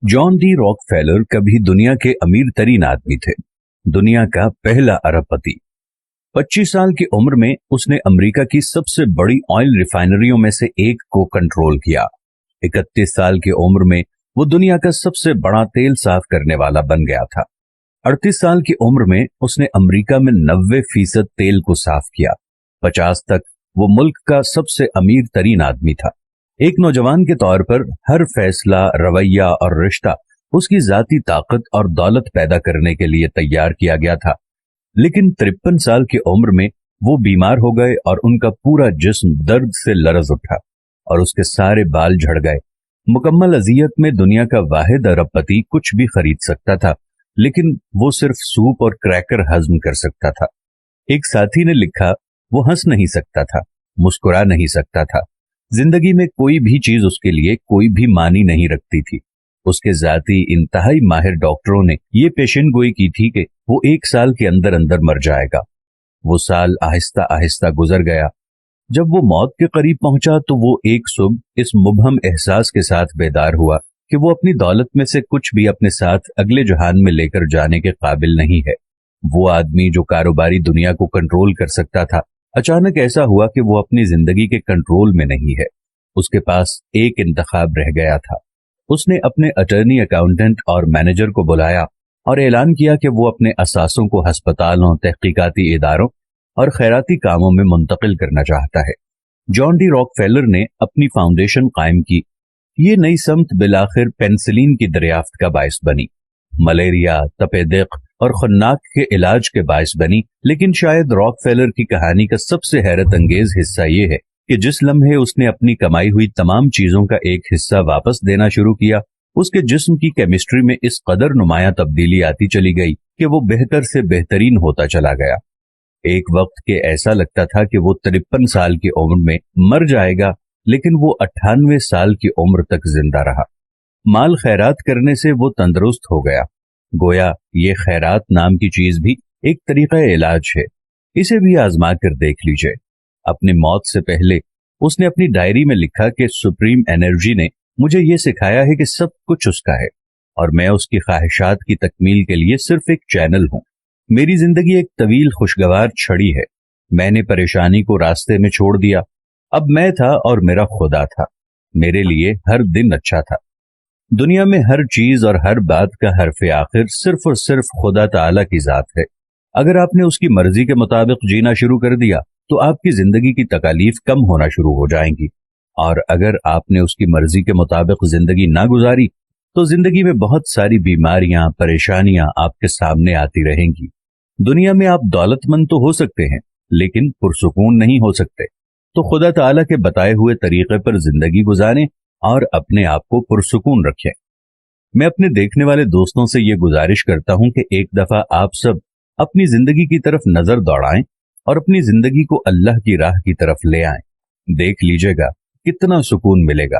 John D Rockefeller कभी दुनिया के अमीर तरीन आदमी थे। दुनिया का पहला अरबपति। 25 साल की उम्र में उसने अमेरिका की सबसे बड़ी ऑयल रिफाइनरियों में से एक को कंट्रोल किया। 31 साल की उम्र में वो दुनिया का सबसे बड़ा तेल साफ करने वाला बन गया था। 38 साल की उम्र में उसने अमेरिका में 90% तेल को साफ किया। 50 तक वो मुल्क का सबसे अमीर तरीन आदमी था। एक नौजवान के तौर पर हर फैसला, रवैया और रिश्ता उसकी जाती ताकत और दौलत पैदा करने के लिए तैयार किया गया था। लेकिन 53 साल की उम्र में वो बीमार हो गए और उनका पूरा जिस्म दर्द से लरज उठा और उसके सारे बाल झड़ गए। मुकम्मल अजियत में दुनिया का वाहिद अरबपति कुछ भी खरीद सकता था, लेकिन वो सिर्फ सूप और क्रैकर हजम कर सकता था। एक साथी ने लिखा, वो हंस नहीं सकता था, मुस्कुरा नहीं सकता था। जिंदगी में कोई भी चीज उसके लिए कोई भी मानी नहीं रखती थी। उसके जाती इंतहाई माहिर डॉक्टरों ने ये पेशन गोई की थी कि वो 1 साल के अंदर अंदर मर जाएगा। वो साल आहिस्ता आहिस्ता गुजर गया। जब वो मौत के करीब पहुंचा तो वो एक सुबह इस मुबहम एहसास के साथ बेदार हुआ कि वो अपनी दौलत में से कुछ भी अपने साथ अगले जहान में लेकर जाने के काबिल नहीं है। वो आदमी जो कारोबारी दुनिया को कंट्रोल कर सकता था, अचानक ऐसा हुआ कि वो अपनी जिंदगी के कंट्रोल में नहीं है। उसके पास एक इंतखाब रह गया था। उसने अपने अटर्नी, अकाउंटेंट और मैनेजर को बुलाया और ऐलान किया कि वो अपने असासों को अस्पतालों, तहकीकाती इदारों और खैराती कामों में मुंतकिल करना चाहता है। जॉन डी रॉकफेलर ने अपनी फाउंडेशन कायम की। ये नई समत बिलाखिर पेनिसिलिन की दरियाफ्त का बायस बनी। मलेरिया, तपेदिक और खन्नाक के इलाज के बायस बनी। लेकिन शायद रॉकफेलर की कहानी का सबसे हैरत अंगेज हिस्सा ये है कि जिस लम्हे उसने अपनी कमाई हुई तमाम चीजों का एक हिस्सा वापस देना शुरू किया, उसके जिस्म की केमिस्ट्री में इस कदर नुमाया तब्दीली आती चली गई कि वो बेहतर से बेहतरीन होता चला गया। एक वक्त के ऐसा लगता था कि वो 53 साल की उम्र में मर जाएगा, लेकिन वो 98 साल की उम्र तक जिंदा रहा। माल खैरात करने से वो तंदुरुस्त हो गया। गोया ये खैरात नाम की चीज भी एक तरीका इलाज है, इसे भी आजमा कर देख लीजिए। अपनी मौत से पहले उसने अपनी डायरी में लिखा कि सुप्रीम एनर्जी ने मुझे ये सिखाया है कि सब कुछ उसका है और मैं उसकी ख्वाहिशात की तकमील के लिए सिर्फ एक चैनल हूं। मेरी जिंदगी एक तवील खुशगवार छड़ी है। मैंने परेशानी को रास्ते में छोड़ दिया। अब मैं था और मेरा खुदा था। मेरे लिए हर दिन अच्छा था। दुनिया में हर चीज और हर बात का हर्फ आखिर सिर्फ और सिर्फ खुदा ताला की जात है। अगर आपने उसकी मर्जी के मुताबिक जीना शुरू कर दिया तो आपकी जिंदगी की तकालीफ कम होना शुरू हो जाएंगी, और अगर आपने उसकी मर्जी के मुताबिक जिंदगी ना गुजारी तो जिंदगी में बहुत सारी बीमारियां, परेशानियां आपके सामने आती रहेंगी। दुनिया में आप दौलतमंद तो हो सकते हैं, लेकिन पुरसुकून नहीं हो सकते। तो खुदा ताला के बताए हुए तरीके पर जिंदगी गुजारें और अपने आप को पुरसुकून रखें। मैं अपने देखने वाले दोस्तों से ये गुजारिश करता हूं कि एक दफा आप सब अपनी जिंदगी की तरफ नजर दौड़ाएं और अपनी जिंदगी को अल्लाह की राह की तरफ ले आएं। देख लीजिएगा कितना सुकून मिलेगा।